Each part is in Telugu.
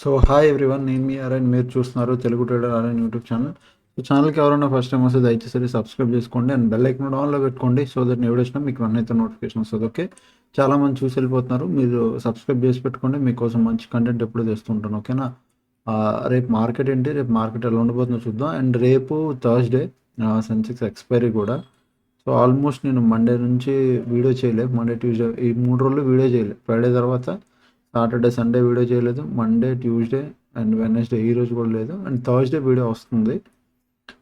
సో హాయ్ ఎవ్రీవన్, నేను మీ ఆర్ఎన్. మీరు చూస్తున్నారు Telugu trader RN YouTube channel. So ఛానల్కి ఎవరైనా ఫస్ట్ టైం వస్తే దయచేసి సబ్స్క్రైబ్ చేసుకోండి అండ్ బెల్ ఐకాన్ ఆన్లో పెట్టుకోండి. సో దట్ నేను వచ్చినా మీకు వన్ అయితే నోటిఫికేషన్ వస్తుంది. ఓకే, చాలా మంది చూసి వెళ్ళిపోతున్నారు. మీరు సబ్స్క్రైబ్ చేసి పెట్టుకోండి, మీకోసం మంచి కంటెంట్ ఎప్పుడు తెస్తుంటాను. ఓకేనా. రేపు మార్కెట్ ఏంటి, రేపు మార్కెట్ ఎలా ఉండబోతుందో చూద్దాం. అండ్ రేపు థర్స్డే, సెన్సెక్స్ ఎక్స్పైరీ కూడా. సో ఆల్మోస్ట్ నేను మండే నుంచి వీడియో చేయలేదు. మండే ట్యూస్డే ఈ 3 రోజులు వీడియో చేయలేదు. ఫ్రైడే తర్వాత సాటర్డే సండే వీడియో చేయలేదు. మండే ట్యూస్డే అండ్ వెడ్నెస్డే ఈ రోజు కూడా లేదు. అండ్ థర్స్డే వీడియో వస్తుంది.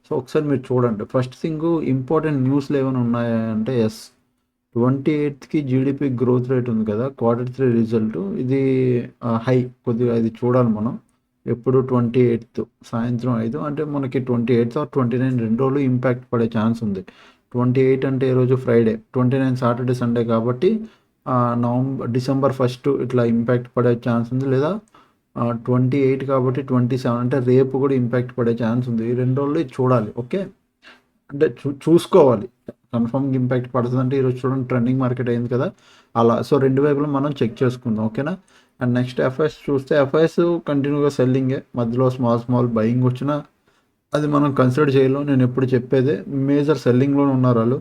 సో ఒకసారి మీరు చూడండి. ఫస్ట్ థింగ్, ఇంపార్టెంట్ న్యూస్లు ఏమైనా ఉన్నాయా అంటే, 28కి జీడిపి గ్రోత్ రేట్ ఉంది కదా, Q3 రిజల్ట్. ఇది హై, కొద్దిగా ఇది చూడాలి మనం. ఎప్పుడు 28th సాయంత్రం 5 అంటే మనకి 28th ఆర్ 29 రెండు రోజులు ఇంపాక్ట్ పడే ఛాన్స్ ఉంది. 28 అంటే ఈరోజు ఫ్రైడే, 29 సాటర్డే సండే కాబట్టి డిసెంబర్ 1 ఇట్లా ఇంపాక్ట్ పడే ఛాన్స్ ఉంది. లేదా 28 కాబట్టి 27 అంటే రేపు కూడా ఇంపాక్ట్ పడే ఛాన్స్ ఉంది. ఈ రెండు రోజులు చూడాలి. ఓకే, అంటే చూసుకోవాలి. కన్ఫర్మ్గా ఇంపాక్ట్ పడుతుంది అంటే ఈరోజు చూడండి ట్రెండింగ్ మార్కెట్ అయింది కదా, అలా. సో రెండు వైపులో మనం చెక్ చేసుకుందాం. ఓకేనా. అండ్ నెక్స్ట్ ఎఫ్ఐఎస్ చూస్తే, ఎఫ్ఐఎస్ కంటిన్యూగా సెల్లింగే. మధ్యలో స్మాల్ బయింగ్ వచ్చినా అది మనం కన్సిడర్ చేయలేం. నేను ఎప్పుడు చెప్పేదే, మేజర్ సెల్లింగ్లోనే ఉన్నారు వాళ్ళు.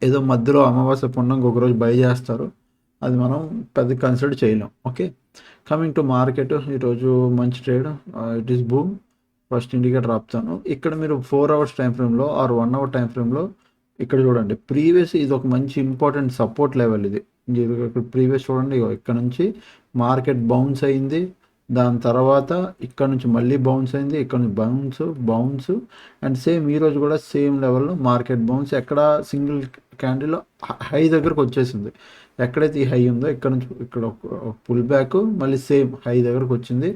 ఏదో మధ్యలో అమావాస్య పుణ్యంగా ఒకరోజు బై చేస్తారు, అది మనం పెద్ద కన్సిడర్ చేయలేం. ఓకే, కమింగ్ టు మార్కెట్, ఈరోజు మంచి trade. It is boom. First indicator ఆపుతాను. ఇక్కడ మీరు 4 hours టైం ఫ్రేమ్లో ఆర్ 1 hour టైం ఫ్రేమ్లో ఇక్కడ చూడండి. ప్రీవియస్ ఇది ఒక మంచి ఇంపార్టెంట్ సపోర్ట్ లెవెల్. ఇది ఇక్కడ ప్రీవియస్ చూడండి, ఇక్కడ నుంచి మార్కెట్ బౌన్స్ అయింది. దాని తర్వాత ఇక్కడ నుంచి మళ్ళీ బౌన్స్ అయింది, ఇక్కడ నుంచి బౌన్స్ అండ్ సేమ్ ఈరోజు కూడా సేమ్ లెవెల్లో మార్కెట్ బౌన్స్. ఎక్కడ సింగిల్ క్యాండిల్ హై దగ్గరకు వచ్చేసింది. ఎక్కడైతే ఈ హై ఉందో ఇక్కడ నుంచి ఇక్కడ పుల్ బ్యాక్, మళ్ళీ సేమ్ హై దగ్గరకు వచ్చింది.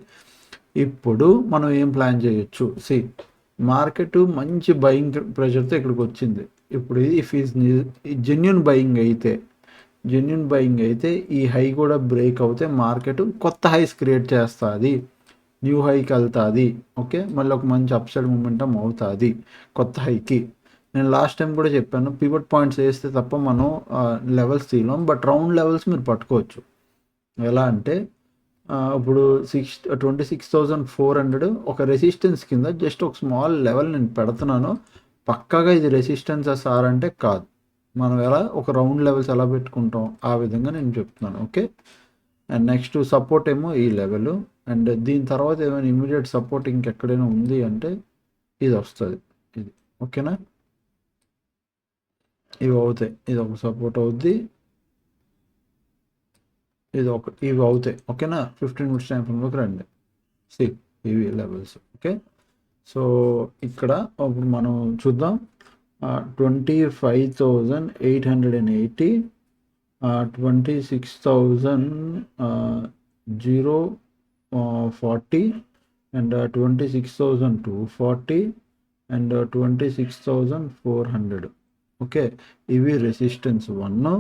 ఇప్పుడు మనం ఏం ప్లాన్ చేయొచ్చు? మార్కెట్ మంచి బయింగ్ ప్రెషర్తో ఇక్కడికి వచ్చింది. ఇప్పుడు ఇఫ్ ఈజ్ జెన్యున్ బయింగ్ అయితే ఈ హై కూడా బ్రేక్ అవుతే మార్కెట్ కొత్త హైస్ క్రియేట్ చేస్తుంది, న్యూ హైకి వెళ్తుంది. ఓకే, మళ్ళీ ఒక మంచి అప్సైడ్ మూమెంటం అవుతుంది కొత్త హైకి. నేను లాస్ట్ టైం కూడా చెప్పాను, పివట్ పాయింట్స్ వేస్తే తప్ప మనం లెవెల్స్ తీయలేం, బట్ రౌండ్ లెవెల్స్ మీరు పట్టుకోవచ్చు. ఎలా అంటే ఇప్పుడు 26,400 ఒక రెసిస్టెన్స్ కింద జస్ట్ ఒక స్మాల్ లెవెల్ నేను పెడుతున్నాను. పక్కాగా ఇది రెసిస్టెన్స్ సార్ అంటే కాదు. మనం ఎలా ఒక రౌండ్ లెవెల్స్ ఎలా పెట్టుకుంటాం ఆ విధంగా నేను చెప్తున్నాను. ఓకే, అండ్ నెక్స్ట్ సపోర్ట్ ఏమో ఈ లెవెల్. అండ్ దీని తర్వాత ఏమైనా ఇమీడియట్ సపోర్ట్ ఇంకెక్కడైనా ఉంది అంటే ఇది వస్తుంది, ఇది. ఓకేనా, ఇవి అవుతాయి. ఇది ఒక సపోర్ట్ అవుద్ది, ఇవి అవుతాయి. ఓకేనా, 15 minutes టైం ఫ్రేమ్లోకి రండి. ఇవి లెవెల్స్. ఓకే, సో ఇక్కడ ఇప్పుడు మనం చూద్దాం. 25,880, 26,040 అండ్ 26,240 అండ్ 26,400. ఓకే, ఇవి రెసిస్టెన్స్ 1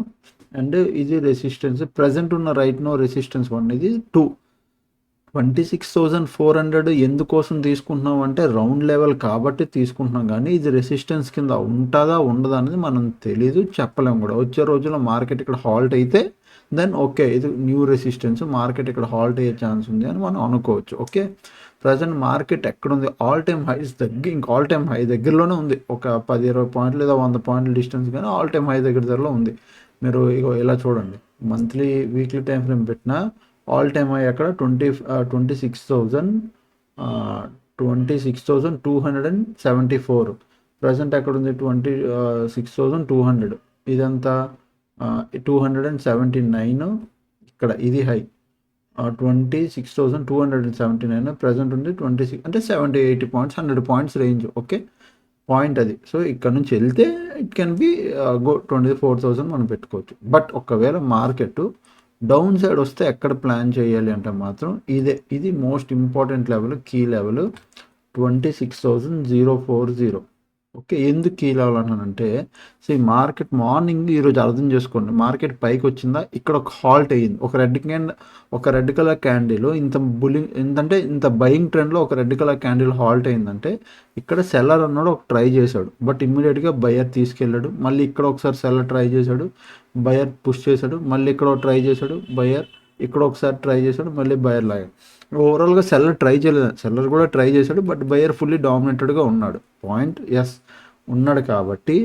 అండ్ ఇది రెసిస్టెన్స్ ప్రజెంట్ ఉన్న రైట్ నో రెసిస్టెన్స్ 1, ఇది 2. 26,400 ఎందుకోసం తీసుకుంటున్నాం అంటే రౌండ్ లెవెల్ కాబట్టి తీసుకుంటున్నాం, కానీ ఇది రెసిస్టెన్స్ కింద ఉంటుందా ఉండదా అనేది మనం తెలీదు, చెప్పలేము కూడా. వచ్చే రోజుల్లో మార్కెట్ ఇక్కడ హాల్ట్ అయితే దెన్ ఓకే, ఇది న్యూ రెసిస్టెన్స్, మార్కెట్ ఇక్కడ హాల్ట్ అయ్యే ఛాన్స్ ఉంది అని మనం అనుకోవచ్చు. ఓకే, ప్రజెంట్ మార్కెట్ ఎక్కడుంది? ఆల్ టైమ్ హైస్ దగ్గర, ఇంకా ఆల్ టైమ్ హై దగ్గరలోనే ఉంది. ఒక 10-20 పాయింట్లు లేదా 100 పాయింట్ల డిస్టెన్స్, కానీ ఆల్ టైమ్ హై దగ్గరలో ఉంది. మీరు ఇగో ఇలా చూడండి, మంత్లీ వీక్లీ టైం ఫ్రేమ్ పెట్టినా ఆల్ టైమ్ హై అక్కడ 26,274. ప్రజెంట్ ఎక్కడ ఉంది? 26,200. ఇదంతా 279. ఇక్కడ ఇది హై 26,279. ప్రజెంట్ ఉంది 26 అంటే 70-80 points, 100 points range. Okay, point అది. సో ఇక్కడ నుంచి వెళ్తే ఇట్ కెన్ బి గో 24,000 మనం పెట్టుకోవచ్చు. బట్ ఒకవేళ మార్కెట్ డౌన్ సైడ్ వస్తే ఎక్కడ ప్లాన్ చేయాలి అంటే మాత్రం ఇది most important level, key level 26,040. Okay, ఎందుకు కీ లెవెల్ అన్నానంటే, మార్కెట్ మార్నింగ్ ఈరోజు అర్థం చేసుకోండి, మార్కెట్ పైకి వచ్చిందా, ఇక్కడ ఒక హాల్ట్ అయ్యింది. ఒక రెడ్ కలర్ క్యాండిల్ ఇంత బుల్లింగ్ ఏంటంటే, ఇంత బయింగ్ ట్రెండ్లో ఒక రెడ్ కలర్ క్యాండిల్ హాల్ట్ అయిందంటే ఇక్కడ సెల్లర్ అన్నాడు ఒక ట్రై చేశాడు, బట్ ఇమ్మీడియట్గా బయర్ తీసుకెళ్ళాడు. మళ్ళీ ఇక్కడ ఒకసారి సెల్లర్ ట్రై చేశాడు, బయర్ పుష్ చేశాడు. మళ్ళీ ఇక్కడ ట్రై చేశాడు బయర్, ఇక్కడ ఒకసారి ట్రై చేశాడు, మళ్ళీ బయర్ లాగాడు. ఓవరాల్గా సెల్లర్ ట్రై చేయలేదు, సెల్లర్ కూడా ట్రై చేశాడు, బట్ బయర్ ఫుల్లీ డామినేటెడ్గా ఉన్నాడు. పాయింట్ ఎస్ ఉన్నాడు కాబట్టి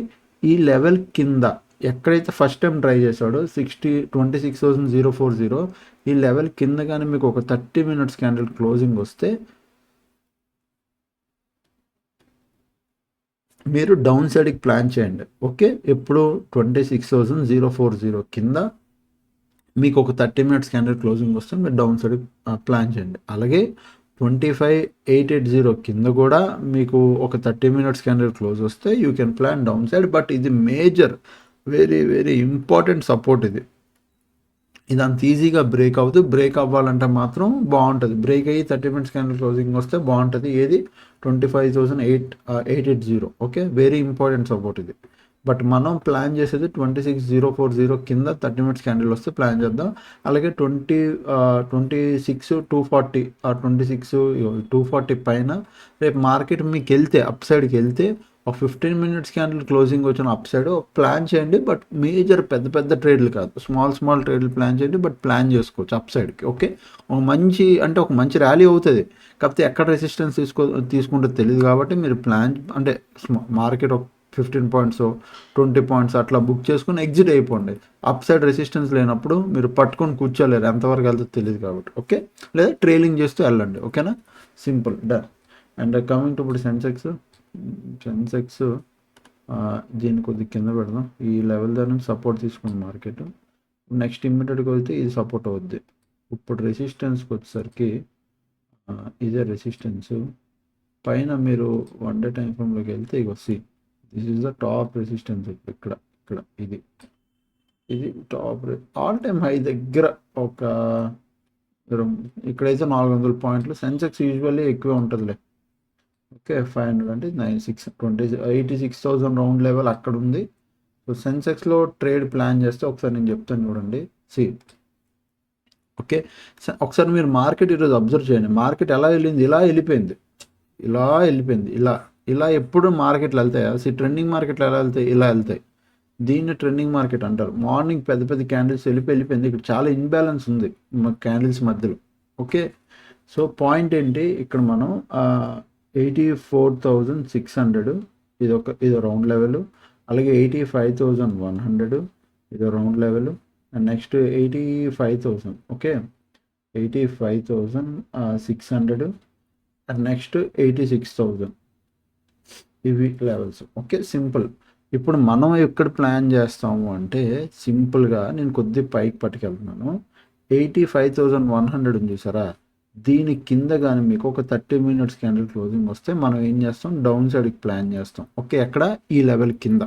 ఈ లెవెల్ కింద ఎక్కడైతే ఫస్ట్ టైం ట్రై చేశాడో 26,040 ఈ లెవెల్ కింద కానీ మీకు ఒక 30 minutes క్యాండిల్ క్లోజింగ్ వస్తే మీరు డౌన్ సైడ్కి ప్లాన్ చేయండి. ఓకే, ఎప్పుడు 26,040 కింద మీకు ఒక 30 minutes క్యాండిల్ క్లోజింగ్ వస్తే మీరు డౌన్ సైడ్ ప్లాన్ చేయండి. అలాగే 25,880 కింద కూడా మీకు ఒక 30 minutes క్యాండిల్ క్లోజ్ వస్తే you can plan downside. But ఇది major very very important support. ఇది అంత ఈజీగా బ్రేక్ అవుతుంది. బ్రేక్ అవ్వాలంటే మాత్రం బాగుంటుంది. బ్రేక్ అయ్యి 30 minutes క్యాండిల్ క్లోజింగ్ వస్తే బాగుంటుంది. ఏది 25,880. ఓకే, వెరీ ఇంపార్టెంట్ సపోర్ట్ ఇది. బట్ మనం ప్లాన్ చేసేది 26,040 కింద 30 minutes క్యాండిల్ వస్తే ప్లాన్ చేద్దాం. అలాగే 26,240 26,240 పైన రేపు మార్కెట్ మీకు వెళ్తే అప్ సైడ్కి వెళ్తే ఒక 15 minutes క్యాండిల్ క్లోజింగ్ వచ్చిన అప్ సైడ్ ప్లాన్ చేయండి. బట్ మేజర్ పెద్ద పెద్ద ట్రేడ్లు కాదు, స్మాల్ ట్రేడ్లు ప్లాన్ చేయండి. బట్ ప్లాన్ చేసుకోవచ్చు అప్ సైడ్కి. ఓకే, ఒక మంచి ర్యాలీ అవుతుంది. కాకపోతే ఎక్కడ రెసిస్టెన్స్ తీసుకుంటే తెలియదు కాబట్టి మీరు ప్లాన్ అంటే మార్కెట్ ఒక 15 points 20 points అట్లా బుక్ చేసుకుని ఎగ్జిట్ అయిపోండి. అప్ సైడ్ రెసిస్టెన్స్ లేనప్పుడు మీరు పట్టుకొని కూర్చోలేరు, ఎంతవరకు వెళ్తే తెలియదు కాబట్టి. ఓకే, లేదా ట్రైలింగ్ చేస్తూ వెళ్ళండి. ఓకేనా, simple, done. And coming to ఇప్పుడు సెన్సెక్స్ దీన్ని కొద్దిగా కింద పెడదాం. ఈ లెవెల్ దాన్ని సపోర్ట్ తీసుకుంది మార్కెట్. నెక్స్ట్ ఇమ్మీడియట్గా వెళ్తే ఇది సపోర్ట్ అవుద్ది. ఇప్పుడు రెసిస్టెన్స్కి వచ్చేసరికి ఇదే రెసిస్టెన్స్ పైన మీరు 1 day టైం ఫ్రేమ్లోకి వెళ్తే ఇక this is the top resistance. ఇక్కడ ఇది టాప్ ఆల్ టైమ్ హై దగ్గర ఒక ఇక్కడైతే 400 points. సెన్సెక్స్ యూజువల్లీ ఎక్కువే ఉంటుందిలే. ఓకే, 500 అంటే 86,000 రౌండ్ లెవెల్ అక్కడ ఉంది. సో సెన్సెక్స్లో ట్రేడ్ ప్లాన్ చేస్తే ఒకసారి నేను చెప్తాను చూడండి. ఓకే, ఒకసారి మీరు మార్కెట్ ఈరోజు అబ్జర్వ్ చేయండి. మార్కెట్ ఎలా వెళ్ళింది, ఇలా వెళ్ళిపోయింది. ఇలా ఎప్పుడు మార్కెట్లు వెళ్తాయా? ట్రెండింగ్ మార్కెట్లు ఎలా వెళ్తాయి? ఇలా వెళ్తాయి. దీన్ని ట్రెండింగ్ మార్కెట్ అంటారు. మార్నింగ్ పెద్ద పెద్ద క్యాండిల్స్ వెళ్ళిపోయింది. ఇక్కడ చాలా ఇన్బ్యాలెన్స్ ఉంది క్యాండిల్స్ మధ్యలో. ఓకే, సో పాయింట్ ఏంటి, ఇక్కడ మనం 84,600 ఇదో రౌండ్ లెవెల్. అలాగే 85,100 ఇదో round level. And next 85,000. Okay, 85,600 and next 86,000 ఇవి లెవెల్స్. Okay, simple. ఇప్పుడు మనం ఎక్కడ ప్లాన్ చేస్తాము అంటే సింపుల్గా నేను కొద్దిగా పైకి పట్టుకెళ్తున్నాను. 85,100 ఉంది చూసారా, దీని కింద కానీ మీకు ఒక 30 minutes క్యాండిల్ క్లోజింగ్ వస్తే మనం ఏం చేస్తాం, డౌన్ సైడ్కి ప్లాన్ చేస్తాం. ఓకే, ఎక్కడ ఈ లెవెల్ కింద.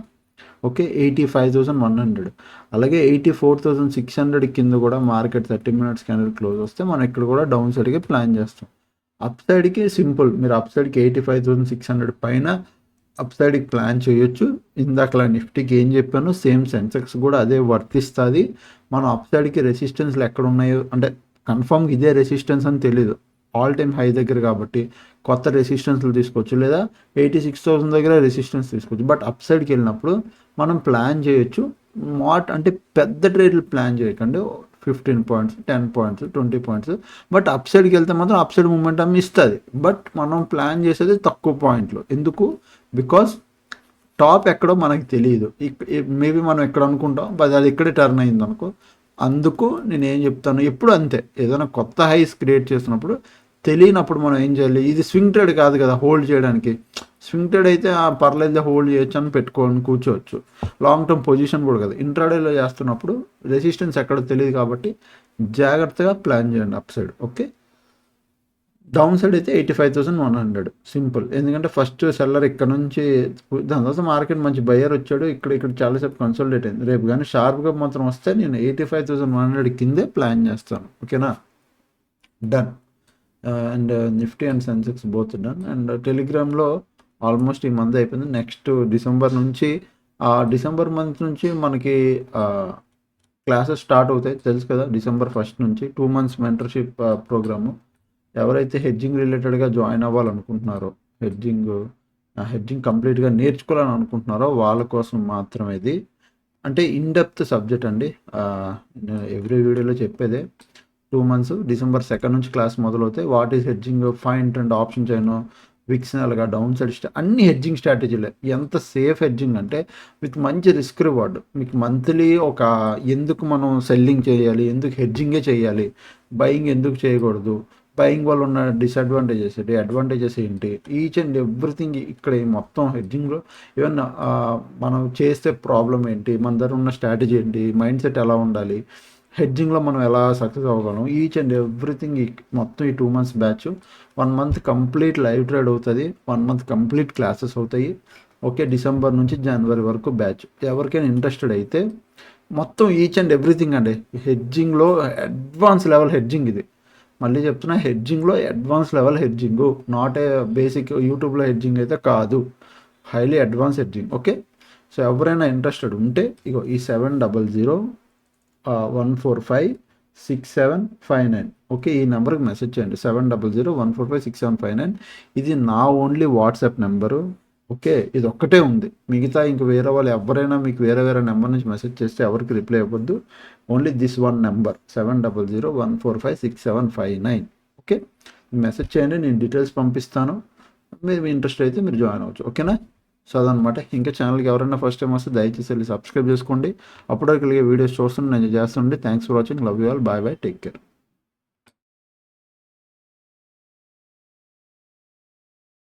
ఓకే, 85,100 అలాగే 84,600 కింద కూడా మార్కెట్ 30 minutes క్యాండిల్ క్లోజ్ వస్తే మనం ఇక్కడ కూడా డౌన్ సైడ్కి ప్లాన్ చేస్తాం. అప్ సైడ్కి సింపుల్, మీరు అప్ సైడ్కి 85,600 పైన అప్ సైడ్కి ప్లాన్ చేయొచ్చు. ఇందాకలా నిఫ్టీకి ఏం చెప్పాను సేమ్ సెన్సెక్స్ కూడా అదే వర్తిస్తుంది. మనం అప్ సైడ్కి రెసిస్టెన్స్లు ఎక్కడ ఉన్నాయో అంటే కన్ఫర్మ్గా ఇదే రెసిస్టెన్స్ అని తెలీదు, ఆల్ టైమ్ హై దగ్గర కాబట్టి కొత్త రెసిస్టెన్స్లు తీసుకోవచ్చు, లేదా 86,000 దగ్గర రెసిస్టెన్స్ తీసుకోవచ్చు. బట్ అప్ సైడ్కి వెళ్ళినప్పుడు మనం ప్లాన్ చేయొచ్చు. అంటే పెద్ద ట్రేడ్లు ప్లాన్ చేయకండి, 15 points 10 points 20 points. But up సైడ్కి వెళ్తే మాత్రం అప్ సైడ్ మూమెంటం ఇస్తుంది. బట్ మనం ప్లాన్ చేసేది తక్కువ పాయింట్లు. ఎందుకు? బికాస్ టాప్ ఎక్కడో మనకి తెలియదు. మేబీ మనం ఎక్కడ అనుకుంటాం, బట్ అది ఇక్కడే టర్న్ అయింది అనుకో. అందుకు నేను ఏం చెప్తాను, ఎప్పుడు అంతే, ఏదైనా కొత్త హైస్ క్రియేట్ చేసినప్పుడు తెలియనప్పుడు మనం ఏం చేయాలి, ఇది స్వింగ్ ట్రేడ్ కాదు కదా హోల్డ్ చేయడానికి. స్వింగ్ ట్రేడ్ అయితే పర్లేదు హోల్డ్ చేయొచ్చు అని పెట్టుకొని కూర్చోవచ్చు, లాంగ్ టర్మ్ పొజిషన్ కూడా కదా. ఇంట్రాడేలో చేస్తున్నప్పుడు రెసిస్టెన్స్ ఎక్కడో తెలియదు కాబట్టి జాగ్రత్తగా ప్లాన్ చేయండి up side. Okay, down side అయితే 85,100 సింపుల్. ఎందుకంటే ఫస్ట్ సెల్లర్ ఇక్కడ నుంచి దాని తర్వాత మార్కెట్ మంచి బయర్ వచ్చాడు, ఇక్కడ చాలాసేపు కన్సల్టేట్ అయింది. రేపు కానీ షార్ప్గా మాత్రం వస్తే నేను 85,100 కిందే ప్లాన్ చేస్తాను. ఓకేనా, done. And Nifty and Sensex both done. And టెలిగ్రామ్లో ఆల్మోస్ట్ ఈ మంత్ అయిపోయింది. నెక్స్ట్ డిసెంబర్ నుంచి డిసెంబర్ మంత్ నుంచి మనకి క్లాసెస్ స్టార్ట్ అవుతాయి తెలుసు కదా. డిసెంబర్ 1st నుంచి 2 months మెంటర్షిప్ ప్రోగ్రాము. ఎవరైతే హెడ్జింగ్ రిలేటెడ్గా జాయిన్ అవ్వాలనుకుంటున్నారో, హెడ్జింగ్ కంప్లీట్గా నేర్చుకోవాలని అనుకుంటున్నారో వాళ్ళ కోసం మాత్రమే ఇది. అంటే ఇన్ డెప్త్ సబ్జెక్ట్ అండి, ఎవ్రీ వీడియోలో చెప్పేదే. 2 మంత్స్ డిసెంబర్ 2 నుంచి క్లాస్ మొదలవుతాయి. What is hedging, find and option chain, VIX అలాగా డౌన్ సైడ్ అన్ని హెడ్జింగ్ స్ట్రాటజీలే. ఎంత సేఫ్ హెడ్జింగ్ అంటే విత్ మంచి రిస్క్ రివార్డ్. మీకు మంత్లీ ఒక ఎందుకు మనం సెల్లింగ్ చేయాలి, ఎందుకు హెడ్జింగే చేయాలి, బయింగ్ ఎందుకు చేయకూడదు, బయింగ్ వల్ల ఉన్న డిసడ్వాంటేజెస్ ఏంటి, అడ్వాంటేజెస్ ఏంటి, ఈచ్ అండ్ ఎవ్రీథింగ్ ఇక్కడ ఈ మొత్తం హెడ్జింగ్లో ఈవెన్ మనం చేస్తే ప్రాబ్లం ఏంటి, మన దగ్గర ఉన్న స్ట్రాటజీ ఏంటి, మైండ్ సెట్ ఎలా ఉండాలి, హెడ్జింగ్లో మనం ఎలా సక్సెస్ అవ్వగలం, ఈచ్ అండ్ ఎవ్రీథింగ్ మొత్తం ఈ 2 months batch. 1 month complete live trade అవుతుంది, 1 మంత్ కంప్లీట్ క్లాసెస్ అవుతాయి. ఓకే, డిసెంబర్ నుంచి జనవరి వరకు బ్యాచ్. ఎవరికైనా ఇంట్రెస్టెడ్ అయితే మొత్తం ఈచ్ అండ్ ఎవ్రీథింగ్ అండి. హెడ్జింగ్లో అడ్వాన్స్ లెవెల్ హెడ్జింగ్ ఇది. మళ్ళీ చెప్తున్నా, హెడ్జింగ్లో advance level hedging, not a basic యూట్యూబ్లో హెడ్జింగ్ అయితే కాదు, highly advance hedging. Okay, so ఎవరైనా ఇంట్రెస్టెడ్ ఉంటే ఇగో ఈ 700-145-6759 ఓకే, ఈ నెంబర్కి మెసేజ్ చేయండి. 700-145-6759 ఇది నా ఓన్లీ వాట్సాప్ నెంబరు. ఓకే, ఇది ఒక్కటే ఉంది, మిగతా ఇంక వేరే వాళ్ళు ఎవరైనా మీకు వేరే వేరే నెంబర్ నుంచి మెసేజ్ చేస్తే ఎవరికి రిప్లై ఇవ్వద్దు. Only this one number 700-145-6759. Okay, message చేయండి, నేను డీటెయిల్స్ పంపిస్తాను. మీరు మీ ఇంట్రెస్ట్ అయితే మీరు జాయిన్ అవ్వచ్చు. ఓకేనా, సో అదనమాట. ఇంకా ఛానల్కి ఎవరైనా ఫస్ట్ టైం వస్తే దయచేసి వెళ్ళి సబ్స్క్రైబ్ చేసుకోండి. అప్పటివరకు వీడియోస్ చూస్తుంటే నేను చేస్తుండే. Thanks for watching, love you all, bye bye, take care.